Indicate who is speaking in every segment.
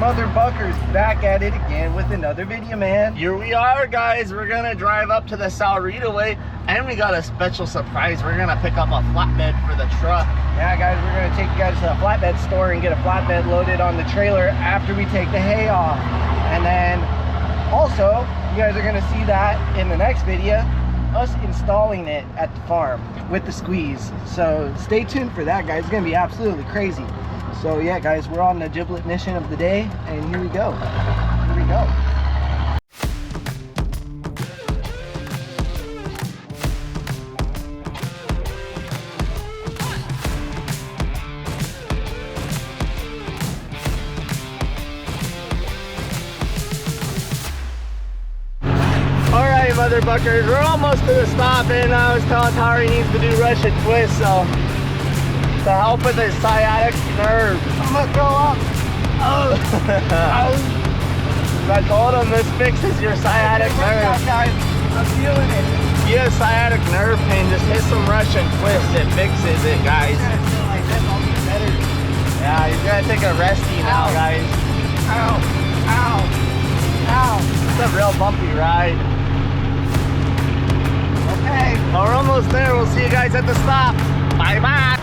Speaker 1: Mother Buckers back at it again with another video, man.
Speaker 2: Here we are, guys. We're gonna drive up to the Sahuarita way, and we got a special surprise. We're gonna pick up a flatbed for the truck.
Speaker 1: Yeah, guys, we're gonna take you guys to the flatbed store and get a flatbed loaded on the trailer after we take the hay off. And then also, you guys are gonna see that in the next video, us installing it at the farm with the squeeze. So stay tuned for that, guys. It's gonna be absolutely crazy. So yeah, guys, we're on the giblet mission of the day, and here we go. Here we go.
Speaker 2: Alright, Mother Buckers, we're almost to the stop, and I was telling Tyler he needs to do rush and twist, so to help with his sciatic nerve.
Speaker 1: I'm gonna throw up.
Speaker 2: Oh. I told him this fixes your sciatic nerve.
Speaker 1: Guys, I'm feeling it.
Speaker 2: If you have sciatic nerve pain, just hit some rush and twist. It fixes it, guys.
Speaker 1: Like this, I'll be better.
Speaker 2: Yeah, he's gonna take a resty now, guys.
Speaker 1: Ow, ow, ow.
Speaker 2: It's a real bumpy ride.
Speaker 1: Okay.
Speaker 2: Well, we're almost there. We'll see you guys at the stop. Bye-bye.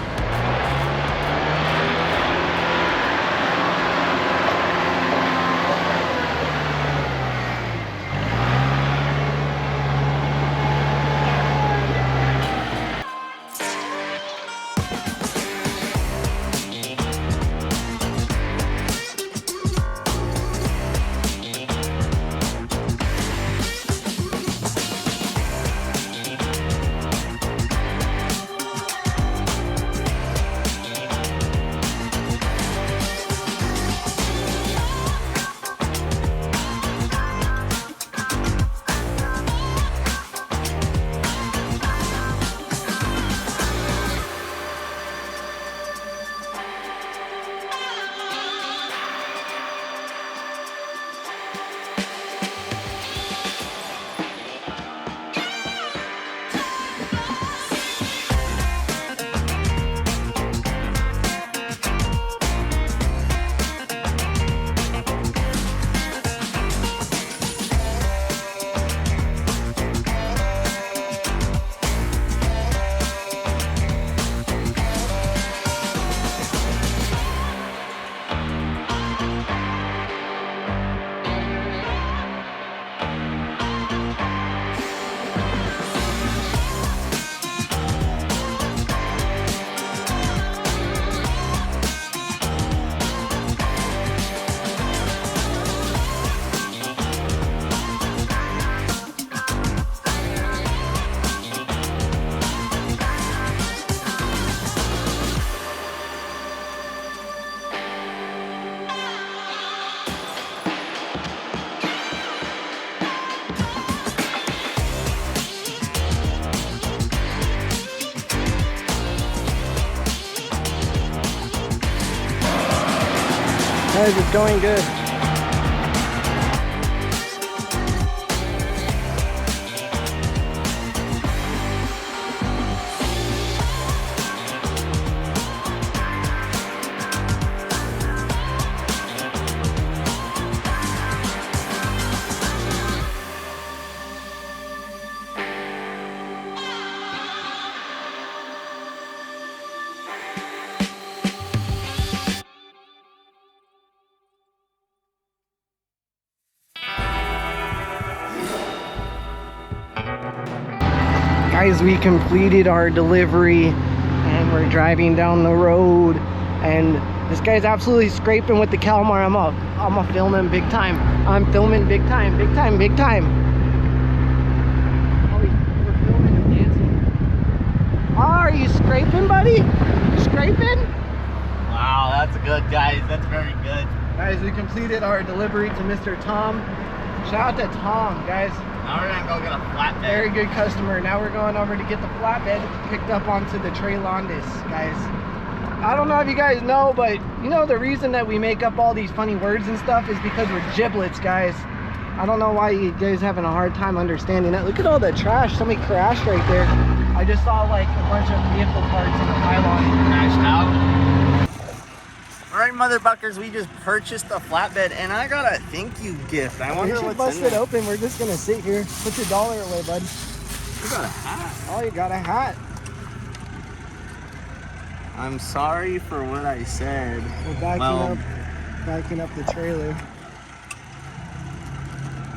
Speaker 1: Guys, it's going good. Guys, we completed our delivery and we're driving down the road, and this guy's absolutely scraping with the Calmar. I'm gonna film him big time. I'm filming big time, big time, big time. Oh, we're filming him dancing. Oh, are you scraping, buddy? You scraping?
Speaker 2: Wow, that's good, guys. That's very good.
Speaker 1: Guys, we completed our delivery to Mr. Tom. Shout out to Tom, guys.
Speaker 2: Now we're gonna go get a flatbed.
Speaker 1: Very good customer. Now we're going over to get the flatbed picked up onto the Trailandis, guys. I don't know if you guys know, but you know the reason that we make up all these funny words and stuff is because we're giblets, guys. I don't know why you guys having a hard time understanding that. Look at all the trash. Somebody crashed right there. I just saw like a bunch of vehicle parts in the pylon.
Speaker 2: Crashed out. All right, motherfuckers, we just purchased a flatbed, and I got a thank you gift. I wonder what's
Speaker 1: bust
Speaker 2: in
Speaker 1: it
Speaker 2: there.
Speaker 1: open. We're just gonna sit here. Put your dollar away, bud.
Speaker 2: You got a hat.
Speaker 1: Oh, you got a hat.
Speaker 2: I'm sorry for what I said.
Speaker 1: We're backing up the trailer.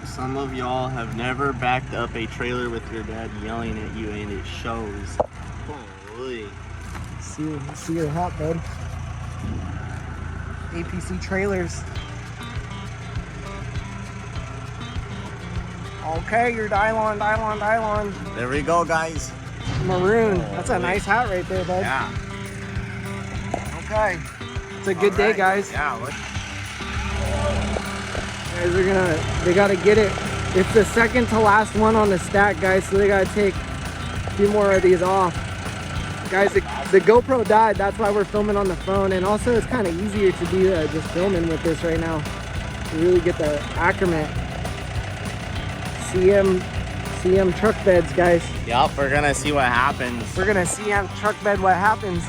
Speaker 2: Some of y'all have never backed up a trailer with your dad yelling at you, and it shows. Holy.
Speaker 1: See your hat, bud. APC trailers. Okay, your Dylon.
Speaker 2: There we go, guys.
Speaker 1: Maroon. That's a nice hat right there, bud.
Speaker 2: Yeah.
Speaker 1: Okay. It's a good day, guys.
Speaker 2: Yeah, look.
Speaker 1: Guys, they gotta get it. It's the second to last one on the stack, guys, so they gotta take a few more of these off. Guys, the GoPro died, that's why we're filming on the phone, and also it's kind of easier to do just filming with this right now to really get the accurate. CM truck beds, guys.
Speaker 2: Yup, we're gonna see what happens.
Speaker 1: We're gonna CM truck bed what happens.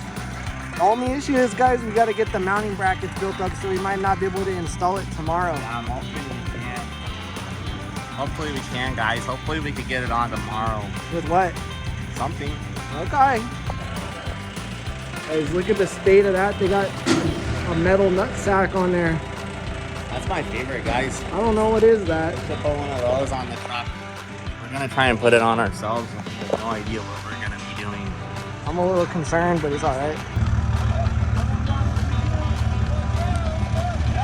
Speaker 1: The only issue is, guys, we gotta get the mounting brackets built up, so we might not be able to install it tomorrow.
Speaker 2: Hopefully we can, guys. Hopefully we could get it on tomorrow.
Speaker 1: With what?
Speaker 2: Something.
Speaker 1: Okay. Guys, look at the state of that. They got a metal nut sack on there.
Speaker 2: That's my favorite, guys.
Speaker 1: I don't know what is that.
Speaker 2: To put one of those on the truck. We're gonna try and put it on ourselves. We have no idea what we're gonna be doing.
Speaker 1: I'm a little concerned, but it's all right.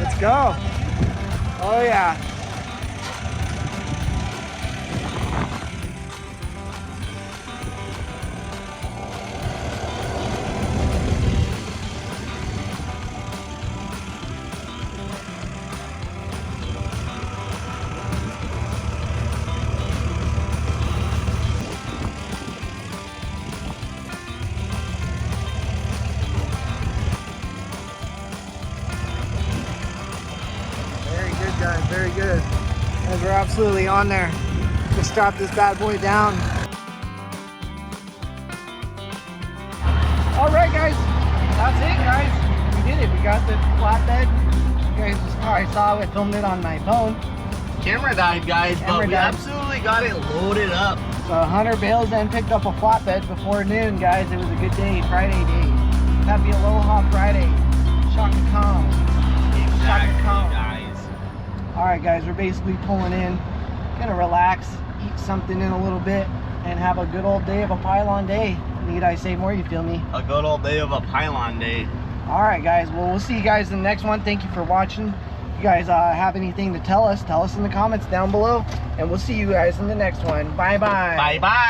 Speaker 1: Let's go. Oh yeah. Guys, very good. Guys, we're absolutely on there. Just strap this bad boy down. All right, guys, that's it, guys. We did it. We got the flatbed. You guys just probably saw it. Filmed it on my phone.
Speaker 2: Camera died, guys, but we absolutely got it loaded up.
Speaker 1: So Hunter bales then picked up a flatbed before noon, guys. It was a good day, Friday day. Happy Aloha Friday. Shaka Khan.
Speaker 2: Exactly,
Speaker 1: Shaka Khan.
Speaker 2: guys.
Speaker 1: All right, guys, we're basically pulling in, gonna relax, eat something in a little bit, and have a good old day of a pylon day. Need I say more? You feel me?
Speaker 2: A good old day of a pylon day.
Speaker 1: All right, guys. Well, we'll see you guys in the next one. Thank you for watching. If you guys have anything to tell us in the comments down below, and we'll see you guys in the next one. Bye bye.
Speaker 2: Bye bye.